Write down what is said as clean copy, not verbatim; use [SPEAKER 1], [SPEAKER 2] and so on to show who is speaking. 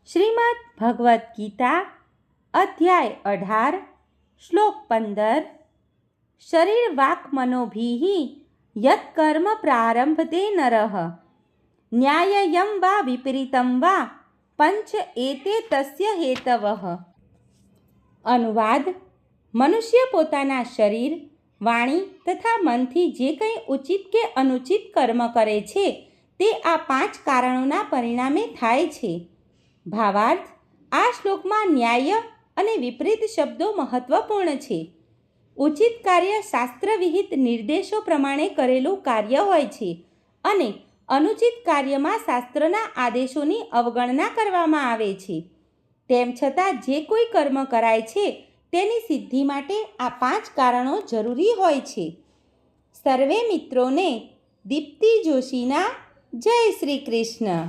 [SPEAKER 1] શ્રીમદ્ ભગવદ્ ગીતા અધ્યાય 18 શ્લોક 15 શરીર વાક મનોભીઃ યત કર્મ પ્રારંભતે નરઃ ન્યાય્યં વા વિપરીતં વા પંચ એતે તસ્ય હેતવઃ. અનુવાદ: મનુષ્ય પોતાના શરીર, વાણી તથા મનથી જે કંઈ ઉચિત કે અનુચિત કર્મ કરે છે તે આ 5 કારણોના પરિણામે થાય છે. ભાવાર્થ: આ શ્લોકમાં ન્યાય અને વિપરીત શબ્દો મહત્વપૂર્ણ છે. ઉચિત કાર્ય શાસ્ત્રવિહિત નિર્દેશો પ્રમાણે કરેલું કાર્ય હોય છે અને અનુચિત કાર્યમાં શાસ્ત્રના આદેશોની અવગણના કરવામાં આવે છે. તેમ છતાં જે કોઈ કર્મ કરાય છે તેની સિદ્ધિ માટે આ 5 કારણો જરૂરી હોય છે. સર્વે મિત્રોને દીપ્તિ જોશીના જય શ્રી કૃષ્ણ.